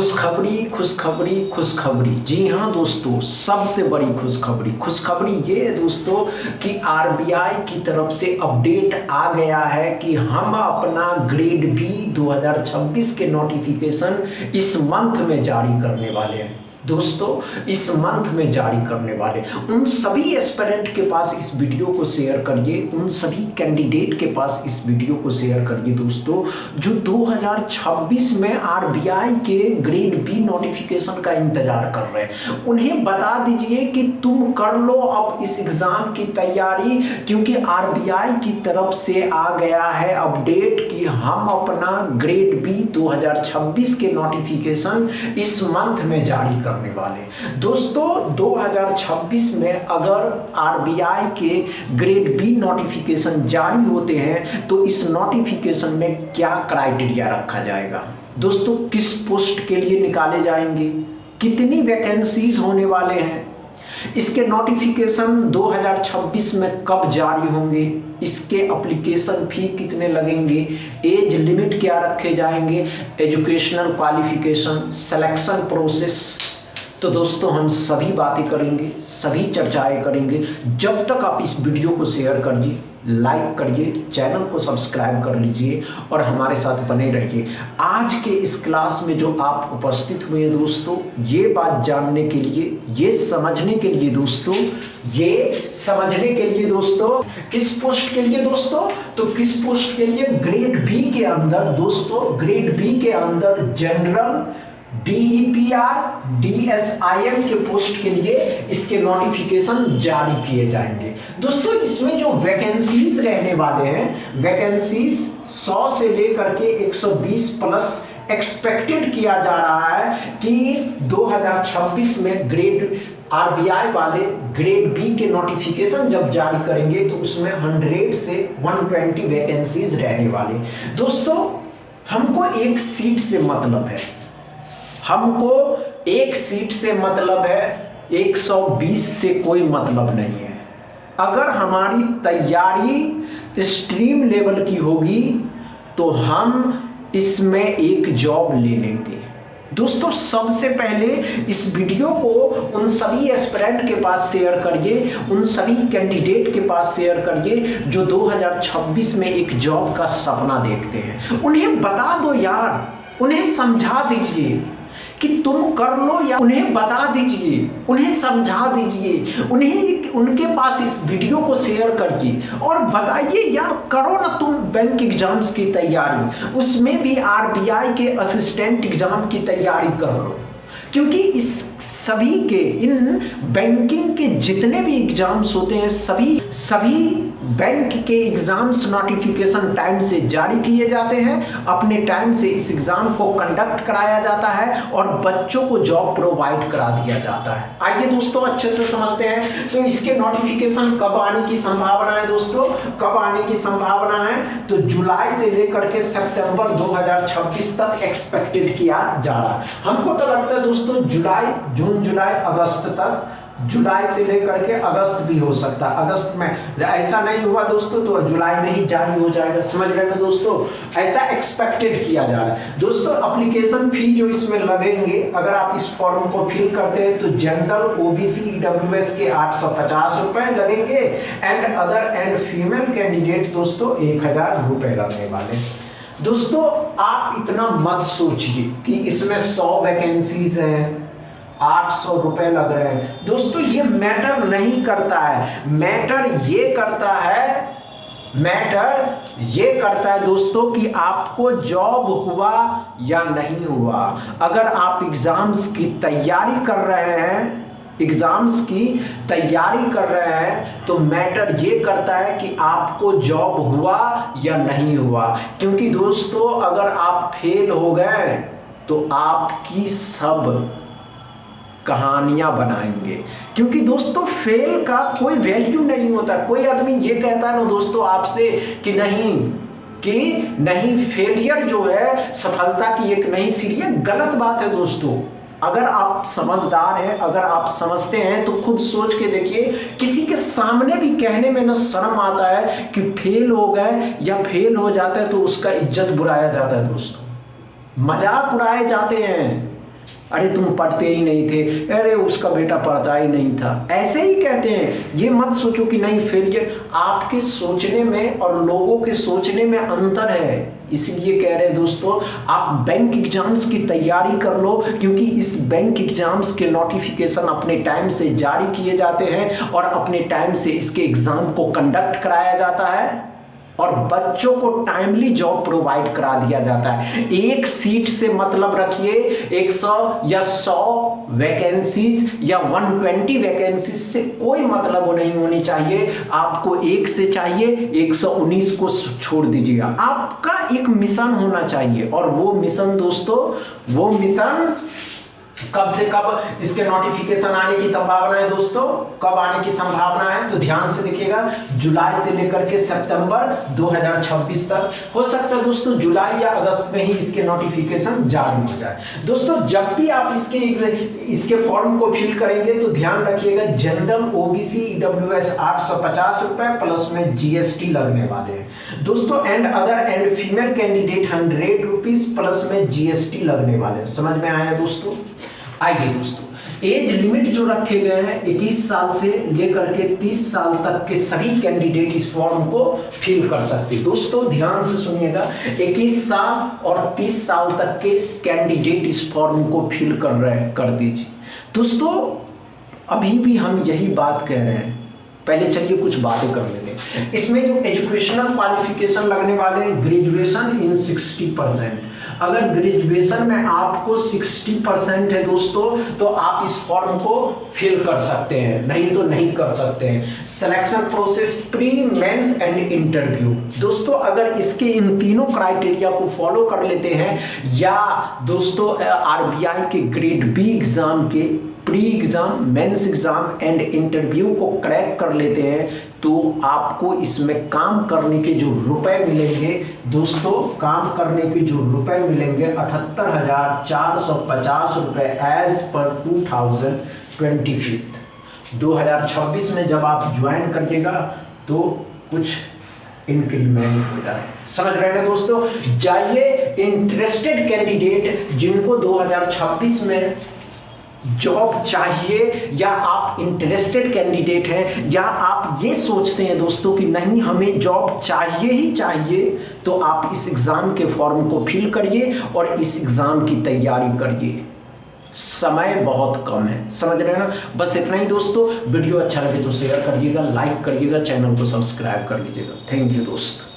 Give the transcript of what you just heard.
खुशखबरी खुशखबरी खुशखबरी। जी हाँ दोस्तों, सबसे बड़ी खुशखबरी ये है दोस्तों कि आरबीआई की तरफ से अपडेट आ गया है कि हम अपना ग्रेड बी 2026 के नोटिफिकेशन इस मंथ में जारी करने वाले हैं। दोस्तों इस मंथ में जारी करने वाले उन सभी एस्पिरेंट के पास इस वीडियो को शेयर करिए, उन सभी कैंडिडेट के पास इस वीडियो को शेयर करिए दोस्तों, जो 2026 में आरबीआई के ग्रेड बी नोटिफिकेशन का इंतजार कर रहे हैं। उन्हें बता दीजिए कि तुम कर लो अब इस एग्जाम की तैयारी, क्योंकि आरबीआई की तरफ से आ गया है अपडेट कि हम अपना ग्रेड बी 2026 के नोटिफिकेशन इस मंथ में जारी करने वाले। दोस्तों 2026 में अगर आरबीआई के ग्रेड बी नोटिफिकेशन जारी होते हैं तो इस नोटिफिकेशन में क्या क्राइटेरिया रखा जाएगा, दोस्तों किस पोस्ट के लिए निकाले जाएंगे, कितनी वैकेंसीज होने वाले हैं, इसके नोटिफिकेशन 2026 में कब जारी होंगे, इसके एप्लीकेशन फी कितने लगेंगे, एज लिमिट क्या रखे जाएंगे, एजुकेशनल क्वालिफिकेशन, सिलेक्शन प्रोसेस। तो दोस्तों हम सभी बातें करेंगे, सभी चर्चाएं करेंगे। जब तक आप इस वीडियो को शेयर करिए, लाइक करिए, चैनल को सब्सक्राइब कर लीजिए और हमारे साथ बने रहिए। आज के इस क्लास में जो आप उपस्थित हुए हैं दोस्तों, ये बात जानने के लिए, ये समझने के लिए दोस्तों, किस पोस्ट के लिए दोस्तों, तो किस पोस्ट के लिए, ग्रेड बी के अंदर दोस्तों, ग्रेड बी के अंदर जनरल DEPR DSIM के पोस्ट के लिए इसके नोटिफिकेशन जारी किए जाएंगे। दोस्तों इसमें जो वैकेंसीज रहने वाले हैं, वैकेंसीज 100 से लेकर के 120 प्लस एक्सपेक्टेड किया जा रहा है कि 2026 में ग्रेड आरबीआई वाले ग्रेड बी के नोटिफिकेशन जब जारी करेंगे तो उसमें 100 से 120 वैकेंसीज रहने वाले। दोस्तों हमको एक सीट से मतलब है, हमको एक सीट से मतलब है, 120 से कोई मतलब नहीं है। अगर हमारी तैयारी स्ट्रीम लेवल की होगी तो हम इसमें एक जॉब ले लेंगे। दोस्तों सबसे पहले इस वीडियो को उन सभी एस्पिरेंट के पास शेयर करिए, उन सभी कैंडिडेट के पास शेयर करिए जो 2026 में एक जॉब का सपना देखते हैं। उन्हें बता दो यार, उन्हें समझा दीजिए कि तुम कर लो, या उन्हें बता दीजिए, उन्हें समझा दीजिए, उन्हें उनके पास इस वीडियो को शेयर करिए और बताइए यार करो ना तुम बैंक एग्जाम्स की तैयारी, उसमें भी आरबीआई के असिस्टेंट एग्जाम की तैयारी कर लो, क्योंकि इस सभी के, इन बैंकिंग के जितने भी एग्जाम्स होते हैं सभी बैंक के एग्जाम्स नोटिफिकेशन टाइम से जारी किए जाते हैं, अपने टाइम से इस एग्जाम को कंडक्ट कराया जाता है और बच्चों को जॉब प्रोवाइड करा दिया जाता है। आइए दोस्तों अच्छे से समझते हैं। तो इसके नोटिफिकेशन कब आने की संभावना है दोस्तों, कब आने की संभावना है, तो जुलाई से लेकर के सितंबर 2026 तक एक्सपेक्टेड किया जा रहा है। हमको तो लगता है दोस्तों जून जुलाई अगस्त तक, जुलाई से लेकर के अगस्त भी हो सकता है। अगस्त में ऐसा नहीं हुआ दोस्तों तो जुलाई में ही जारी हो जाएगा, समझ रहे हैं दोस्तों, ऐसा एक्सपेक्टेड किया जा रहा है। दोस्तों एप्लीकेशन फी जो इसमें लगेंगे, अगर आप इस फॉर्म को फिल करते हैं तो जनरल ओबीसी ईडब्ल्यूएस के 850 रुपए लगेंगे and other and female candidate दोस्तों 1000 रुपए लगने वाले। दोस्तों आप इतना मत सोचिए कि इसमें 100 वैकेंसीज हैं, 800 रुपए लग रहे हैं। दोस्तों ये मैटर नहीं करता है, मैटर ये करता है दोस्तों कि आपको जॉब हुआ या नहीं हुआ। अगर आप एग्जाम्स की तैयारी कर रहे हैं तो मैटर ये करता है कि आपको जॉब हुआ या नहीं हुआ, क्योंकि दोस्तों अगर आप फेल हो गए तो आपकी सब कहानियां बनाएंगे, क्योंकि दोस्तों फेल का कोई वैल्यू नहीं होता। कोई आदमी ये कहता है ना दोस्तों आपसे कि नहीं फेलियर जो है सफलता की एक नई सीढ़ी है, गलत बात है दोस्तों। अगर आप समझदार हैं, अगर आप समझते हैं तो खुद सोच के देखिए, किसी के सामने भी कहने में ना शर्म आता है कि फेल हो गए या फेल हो जाता है तो उसका इज्जत बुराया जाता है दोस्तों, मजाक उड़ाए जाते हैं। अरे तुम पढ़ते ही नहीं थे, अरे उसका बेटा पढ़ता ही नहीं था, ऐसे ही कहते हैं। ये मत सोचो कि नहीं फेलियर, आपके सोचने में और लोगों के सोचने में अंतर है। इसलिए कह रहे हैं दोस्तों, आप बैंक एग्जाम्स की तैयारी कर लो, क्योंकि इस बैंक एग्जाम्स के नोटिफिकेशन अपने टाइम से जारी किए जाते हैं और अपने टाइम से इसके एग्जाम को कंडक्ट कराया जाता है और बच्चों को टाइमली जॉब प्रोवाइड करा दिया जाता है। एक सीट से मतलब रखिए 100 या 100 वैकेंसीज या 120 वैकेंसीज से कोई मतलब नहीं होनी चाहिए। आपको एक से चाहिए, 119 को छोड़ दीजिएगा। आपका एक मिशन होना चाहिए और वो मिशन दोस्तों, वो मिशन कब से कब इसके नोटिफिकेशन आने की संभावना है दोस्तों, कब आने की संभावना है? तो ध्यान से देखिएगा, जुलाई से लेकर के सितंबर 2026 तक। हो सकता है दोस्तों जुलाई या अगस्त में ही इसके नोटिफिकेशन जारी हो जाए। दोस्तों जब भी आप इसके फॉर्म को फिल करेंगे तो ध्यान रखिएगा, जनरल ओबीसी ईडब्ल्यूएस 850 रुपए प्लस में जीएसटी लगने वाले हैं दोस्तों। And other and female candidate 100 rupees plus में जीएसटी लगने वाले हैं। समझ में आया दोस्तों? आइए दोस्तों, एज लिमिट जो रखे गए हैं 21 साल से लेकर के 30 साल तक के सभी कैंडिडेट इस फॉर्म को फिल कर सकते हैं। दोस्तों ध्यान से सुनिएगा, 21 साल और 30 साल तक के कैंडिडेट इस फॉर्म को फिल कर दीजिए। दोस्तों अभी भी हम यही बात कह रहे हैं, पहले चलिए कुछ बातें कर लेते हैं। इसमें जो एजुकेशनल क्वालिफिकेशन लगने वाले हैं, ग्रेजुएशन इन 60%। अगर ग्रेजुएशन में आपको 60% है दोस्तों, तो आप इस फॉर्म को फिल कर सकते हैं, नहीं तो नहीं कर सकते हैं। Selection process pre, mains and interview. दोस्तों अगर इसके इन तीनों क्राइटेरिया को फॉलो कर लेते हैं या दोस्तों आरबीआई के ग्रेड बी एग्जाम के pre exam, mains exam and interview को क्रैक कर लेते हैं, तो आपको इसमें काम करने के जो रुपए मिलेंगे दोस्तों, काम करने के जो रुपए मिलेंगे 78,450 रुपए एज पर 2026 में जब आप ज्वाइन करिएगा तो कुछ इंक्रीमेंट हो जाए। समझ रहे हैं दोस्तों? जाइए, इंटरेस्टेड कैंडिडेट जिनको 2026 में जॉब चाहिए, या आप इंटरेस्टेड कैंडिडेट हैं, या आप ये सोचते हैं दोस्तों कि नहीं हमें जॉब चाहिए ही चाहिए, तो आप इस एग्जाम के फॉर्म को फिल करिए और इस एग्जाम की तैयारी करिए। समय बहुत कम है, समझ रहे हैं ना? बस इतना ही दोस्तों। वीडियो अच्छा लगे तो शेयर करिएगा, लाइक करिएगा, चैनल को सब्सक्राइब कर लीजिएगा। थैंक यू दोस्त।